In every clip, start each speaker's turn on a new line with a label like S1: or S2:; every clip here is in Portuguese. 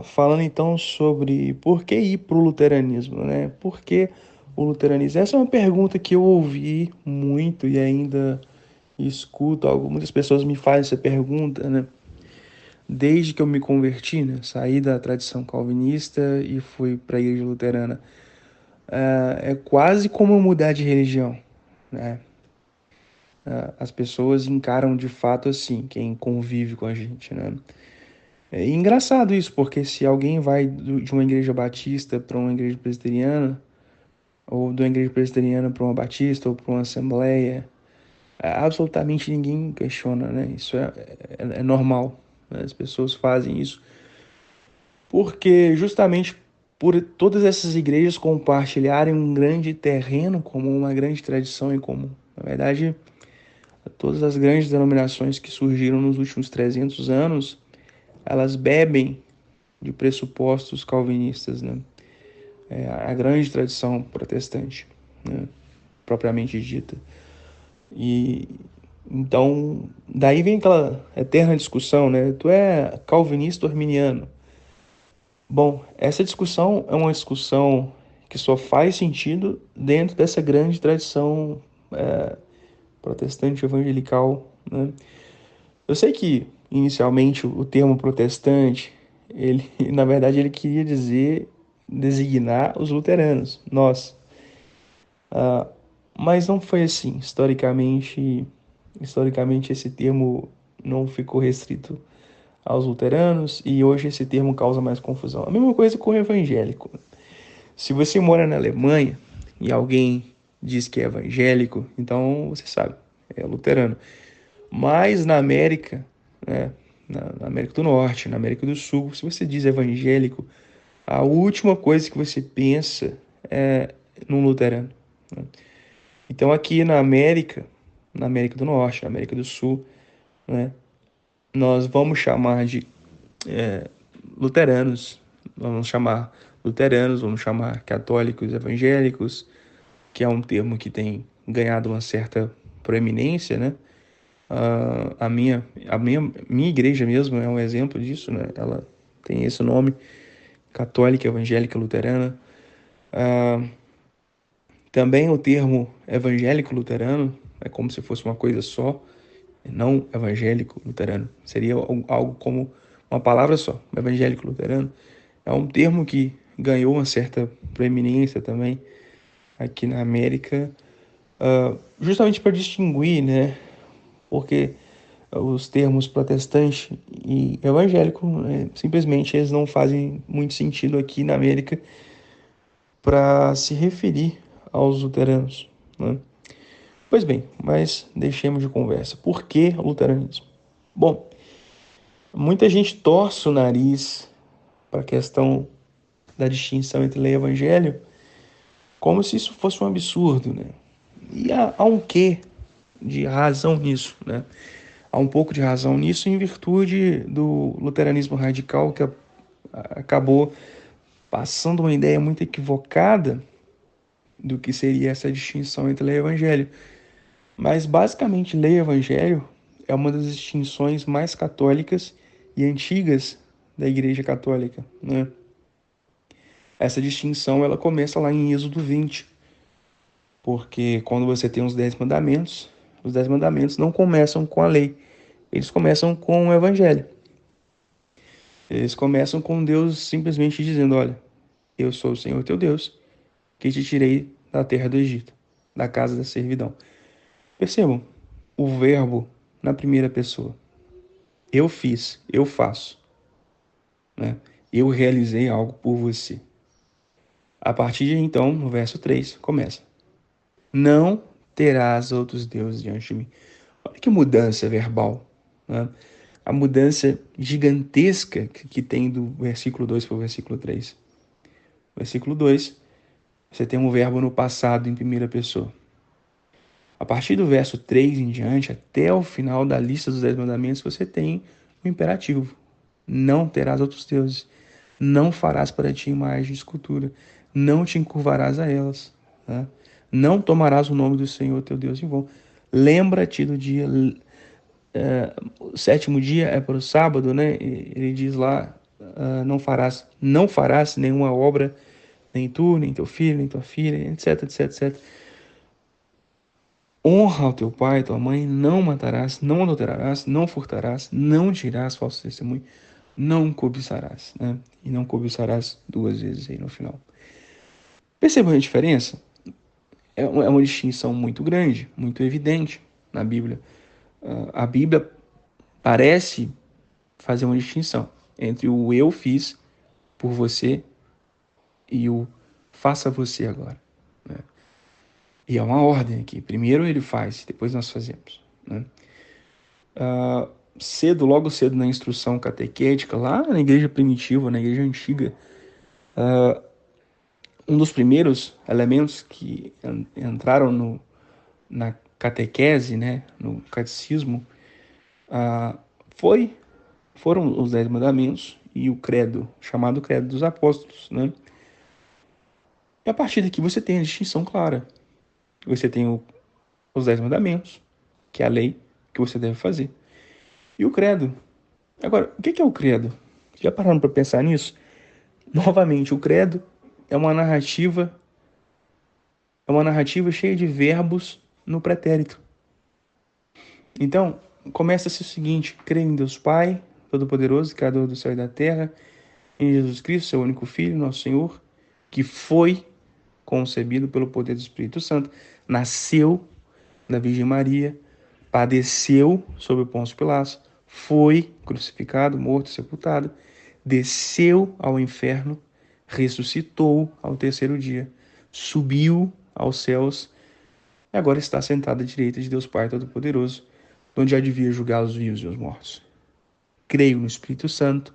S1: Falando então sobre por que ir para o luteranismo, né? Por que o luteranismo? Essa é uma pergunta que eu ouvi muito e ainda escuto. Muitas pessoas me fazem essa pergunta, né? Desde que eu me converti, né? Saí da tradição calvinista e fui para a igreja luterana. É quase como mudar de religião, né? As pessoas encaram de fato assim, quem convive com a gente, né? É engraçado isso, porque se alguém vai de uma igreja batista para uma igreja presbiteriana, ou de uma igreja presbiteriana para uma batista, ou para uma assembleia, absolutamente ninguém questiona, né? Isso é normal, né? As pessoas fazem isso porque justamente por todas essas igrejas compartilharem um grande terreno comum, uma grande tradição em comum. Na verdade, todas as grandes denominações que surgiram nos últimos 300 anos, elas bebem de pressupostos calvinistas, né? A grande tradição protestante, né? Propriamente dita. E então, daí vem aquela eterna discussão, né? Tu é calvinista ou arminiano? Bom, essa discussão é uma discussão que só faz sentido dentro dessa grande tradição protestante evangelical, né? Eu sei que inicialmente o termo protestante, ele, na verdade, ele queria dizer designar os luteranos, nós. Mas não foi assim. Historicamente esse termo não ficou restrito aos luteranos e hoje esse termo causa mais confusão. A mesma coisa com o evangélico. Se você mora na Alemanha e alguém diz que é evangélico, então você sabe, é luterano. Mas na América, né, na América do Norte, na América do Sul, se você diz evangélico, a última coisa que você pensa é num luterano, né? Então aqui na América do Norte, na América do Sul, né, nós vamos chamar de luteranos, vamos chamar católicos evangélicos, que é um termo que tem ganhado uma certa proeminência, né? A minha igreja mesmo é um exemplo disso, né? Ela tem esse nome, católica, evangélica, luterana. Também o termo evangélico luterano é como se fosse uma coisa só, não evangélico luterano. Seria algo como uma palavra só, evangélico luterano. É um termo que ganhou uma certa proeminência também aqui na América, justamente para distinguir, né? Porque os termos protestante e evangélico, né, simplesmente eles não fazem muito sentido aqui na América para se referir aos luteranos, né? Pois bem, mas deixemos de conversa. Por que luteranismo? Bom, muita gente torce o nariz para a questão da distinção entre lei e evangelho, como se isso fosse um absurdo, né? E há um quê de razão nisso, né? Há um pouco de razão nisso em virtude do luteranismo radical que acabou passando uma ideia muito equivocada do que seria essa distinção entre lei e evangelho. Mas basicamente, lei e evangelho é uma das distinções mais católicas e antigas da Igreja Católica, né? Essa distinção ela começa lá em Êxodo 20, porque quando você tem os 10 mandamentos não começam com a lei, eles começam com o evangelho. Eles começam com Deus simplesmente dizendo: olha, eu sou o Senhor teu Deus, que te tirei da terra do Egito, da casa da servidão. Percebam o verbo na primeira pessoa. Eu fiz, eu faço, né? Eu realizei algo por você. A partir de então, no verso 3 começa: não terás outros deuses diante de mim. Olha que mudança verbal, né? A mudança gigantesca que tem do versículo 2 para o versículo 3. Versículo 2, você tem um verbo no passado em primeira pessoa. A partir do verso 3 em diante, até o final da lista dos 10 mandamentos, você tem o imperativo: não terás outros deuses, não farás para ti imagem de escultura, não te encurvarás a elas, né? Não tomarás o nome do Senhor teu Deus em vão. Lembra-te do dia, o sétimo dia é para o sábado, né? Ele diz lá, não farás nenhuma obra, nem tu, nem teu filho, nem tua filha, etc, etc, etc. Honra ao teu pai e tua mãe, não matarás, não adulterarás, não furtarás, não dirás falso testemunho, não cobiçarás, né? E não cobiçarás duas vezes aí no final. Percebam a diferença? É uma distinção muito grande, muito evidente na Bíblia. A Bíblia parece fazer uma distinção entre o eu fiz por você e o faça você agora, né? E é uma ordem aqui. Primeiro ele faz, depois nós fazemos, né? Cedo, logo cedo na instrução catequética, lá na igreja primitiva, na igreja antiga, um dos primeiros elementos que entraram na catequese, né, no catecismo, ah, foi, foram os 10 mandamentos e o credo, chamado credo dos apóstolos, né? E a partir daqui você tem a distinção clara. Você tem os 10 mandamentos, que é a lei que você deve fazer, e o credo. Agora, o que é o credo? Já pararam para pensar nisso? Novamente, o credo é uma narrativa, é uma narrativa cheia de verbos no pretérito. Então, começa-se o seguinte: creio em Deus Pai, Todo-Poderoso, Criador do céu e da terra, em Jesus Cristo, seu único Filho, nosso Senhor, que foi concebido pelo poder do Espírito Santo, nasceu da Virgem Maria, padeceu sob o Pôncio Pilatos, foi crucificado, morto, sepultado, desceu ao inferno, ressuscitou ao terceiro dia, subiu aos céus e agora está sentado à direita de Deus Pai Todo-Poderoso, onde há de vir julgar os vivos e os mortos. Creio no Espírito Santo,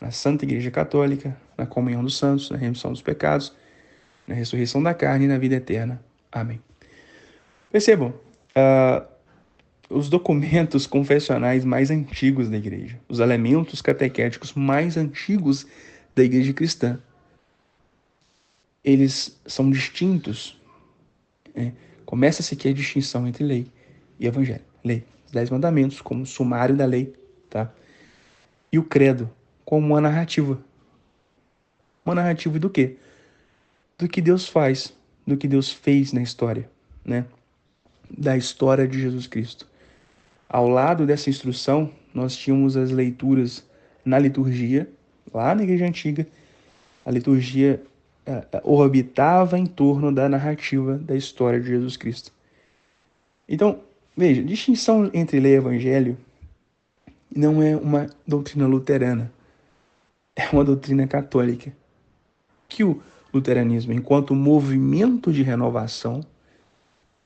S1: na Santa Igreja Católica, na comunhão dos santos, na remissão dos pecados, na ressurreição da carne e na vida eterna. Amém. Percebam, os documentos confessionais mais antigos da igreja, os elementos catequéticos mais antigos da igreja cristã, eles são distintos, né? Começa-se aqui a distinção entre lei e evangelho. Lei, os 10 mandamentos como sumário da lei, tá? E o credo como uma narrativa. Uma narrativa do quê? Do que Deus faz, do que Deus fez na história, né? Da história de Jesus Cristo. Ao lado dessa instrução, nós tínhamos as leituras na liturgia, lá na igreja antiga. A liturgia orbitava em torno da narrativa da história de Jesus Cristo. Então, veja, distinção entre lei e evangelho não é uma doutrina luterana, é uma doutrina católica. Que o luteranismo, enquanto movimento de renovação,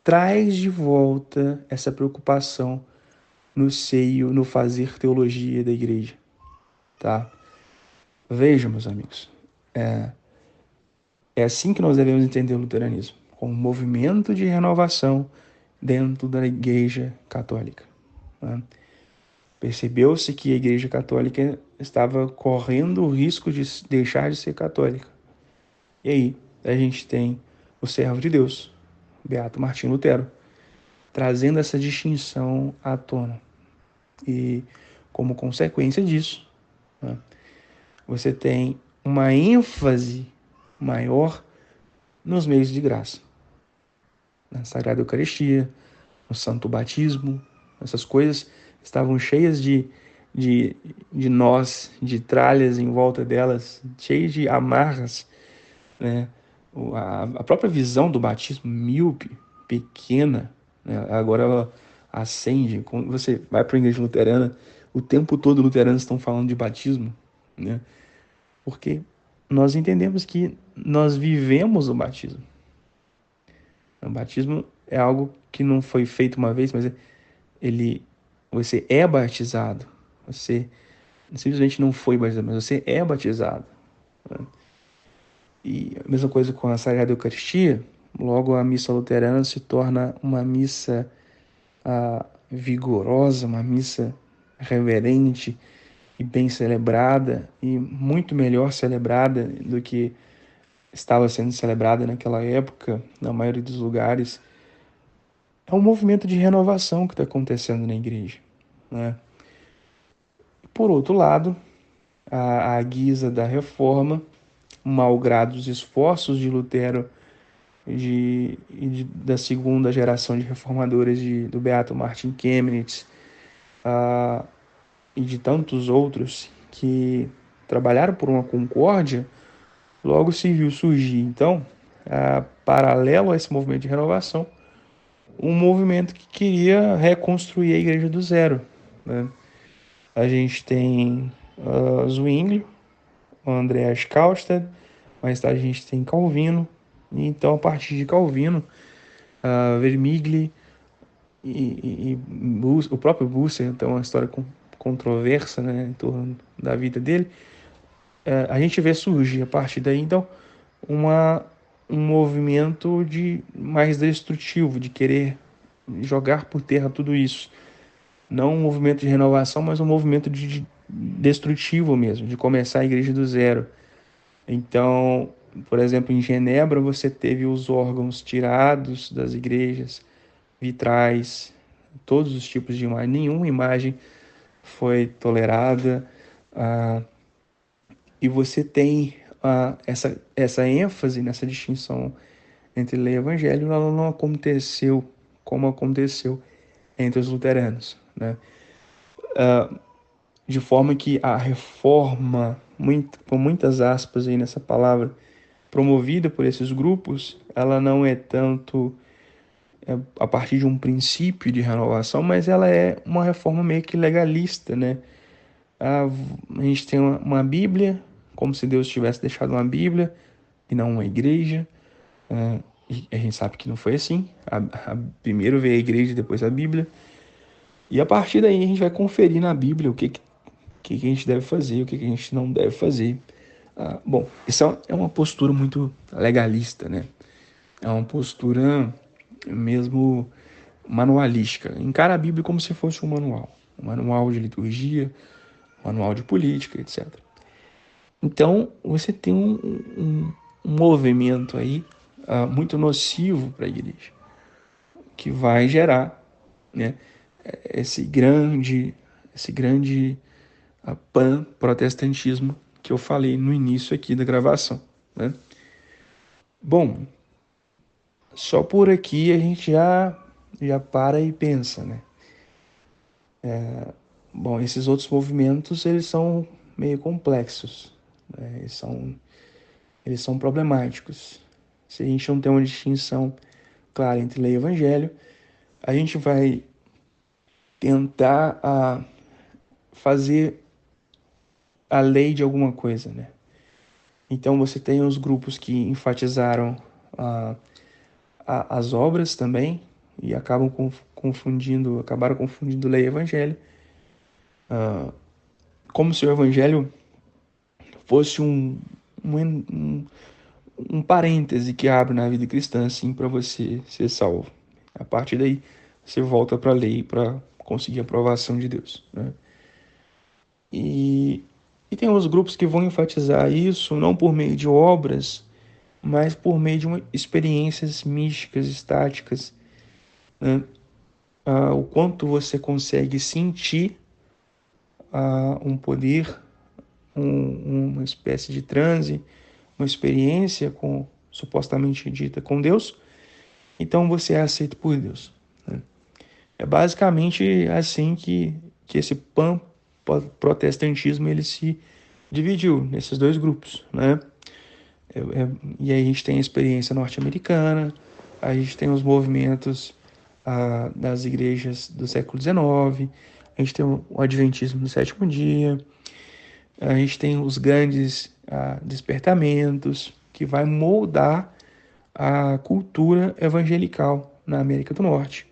S1: traz de volta essa preocupação no seio, no fazer teologia da igreja, tá? Vejam, meus amigos, é assim que nós devemos entender o luteranismo, como um movimento de renovação dentro da igreja católica, né? Percebeu-se que a igreja católica estava correndo o risco de deixar de ser católica. E aí, a gente tem o servo de Deus, Beato Martinho Lutero, trazendo essa distinção à tona. E, como consequência disso, né, você tem uma ênfase maior nos meios de graça. Na Sagrada Eucaristia, no Santo Batismo, essas coisas estavam cheias de nós, de tralhas em volta delas, cheias de amarras, né? A própria visão do batismo míope, pequena, né? Agora ela acende. Quando você vai para a igreja luterana, o tempo todo luteranos estão falando de batismo, né? Porque nós entendemos que nós vivemos o batismo. O batismo é algo que não foi feito uma vez, mas ele, você é batizado. Você simplesmente não foi batizado, mas você é batizado, né? E a mesma coisa com a Sagrada Eucaristia, logo a missa luterana se torna uma missa vigorosa, uma missa reverente e bem celebrada, e muito melhor celebrada do que estava sendo celebrada naquela época, na maioria dos lugares. É um movimento de renovação que está acontecendo na igreja, né? Por outro lado, à guisa da reforma, malgrado os esforços de Lutero da segunda geração de reformadores do Beato Martin Chemnitz, ah, e de tantos outros que trabalharam por uma concórdia, logo se viu surgir, então, paralelo a esse movimento de renovação, um movimento que queria reconstruir a igreja do zero, né? A gente tem Zwinglio, Andreas Karlstadt, mais tarde a gente tem Calvino, e então a partir de Calvino, Vermigli o próprio Husserl tem uma história controversa, né, em torno da vida dele. A gente vê surgir a partir daí, então, uma, um movimento mais destrutivo, de querer jogar por terra tudo isso. Não um movimento de renovação, mas um movimento de destrutivo mesmo, de começar a igreja do zero. Então, por exemplo, em Genebra você teve os órgãos tirados das igrejas, vitrais, todos os tipos de imagem, nenhuma imagem foi tolerada. ah, e você tem essa ênfase nessa distinção entre lei e evangelho, ela não aconteceu como aconteceu entre os luteranos, né? De forma que a reforma, com muitas aspas aí nessa palavra, promovida por esses grupos, ela não é tanto a partir de um princípio de renovação, mas ela é uma reforma meio que legalista, né? A gente tem uma Bíblia, como se Deus tivesse deixado uma Bíblia e não uma igreja. E a gente sabe que não foi assim. Primeiro veio a igreja, depois a Bíblia. E a partir daí a gente vai conferir na Bíblia que a gente deve fazer, o que a gente não deve fazer. Bom, isso é uma postura muito legalista, né? É uma postura mesmo manualística. Encara a Bíblia como se fosse um manual de liturgia, um manual de política, etc. Então, você tem um movimento aí muito nocivo para a igreja, que vai gerar, né, esse grande pan-protestantismo que eu falei no início aqui da gravação, né? Bom, só por aqui a gente já para e pensa, né? Bom, esses outros movimentos, eles são meio complexos, né? Eles são problemáticos. Se a gente não tem uma distinção clara entre lei e evangelho, a gente vai tentar fazer a lei de alguma coisa, né? Então você tem os grupos que enfatizaram as obras também e acabaram confundindo lei e evangelho, como se o evangelho fosse um parêntese que abre na vida cristã, assim, para você ser salvo. A partir daí, você volta para a lei para conseguir a aprovação de Deus, né? E, e tem os grupos que vão enfatizar isso não por meio de obras, mas por meio de experiências místicas, estáticas, né? O quanto você consegue sentir um poder, uma espécie de transe, uma experiência supostamente dita com Deus, então você é aceito por Deus, né? É basicamente assim que esse pan-protestantismo ele se dividiu nesses dois grupos, né? E aí a gente tem a experiência norte-americana, a gente tem os movimentos das igrejas do século XIX, a gente tem o adventismo do sétimo dia, a gente tem os grandes despertamentos que vai moldar a cultura evangelical na América do Norte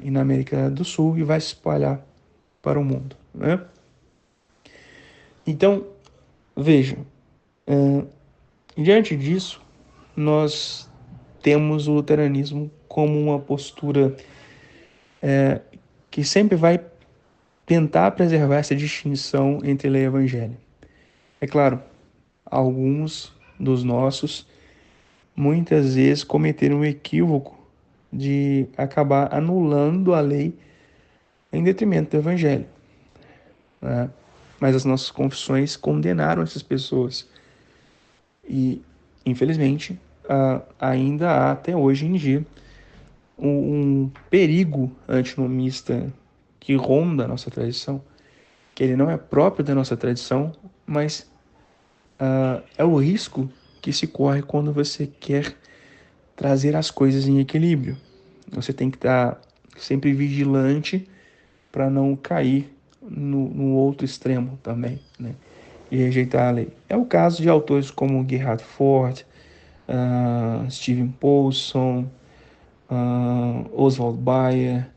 S1: e na América do Sul e vai se espalhar para o mundo, né? Então, vejam, diante disso, nós temos o luteranismo como uma postura que sempre vai tentar preservar essa distinção entre lei e evangelho. É claro, alguns dos nossos muitas vezes cometeram o equívoco de acabar anulando a lei em detrimento do evangelho, né? mas as nossas confissões condenaram essas pessoas. E, infelizmente, ainda há até hoje em dia um perigo antinomista que ronda a nossa tradição, que ele não é próprio da nossa tradição, mas é o risco que se corre quando você quer trazer as coisas em equilíbrio. Você tem que estar sempre vigilante para não cair no outro extremo também, né? E rejeitar a lei. É o caso de autores como Gerhard Ford, Steven Paulson, Oswald Bayer,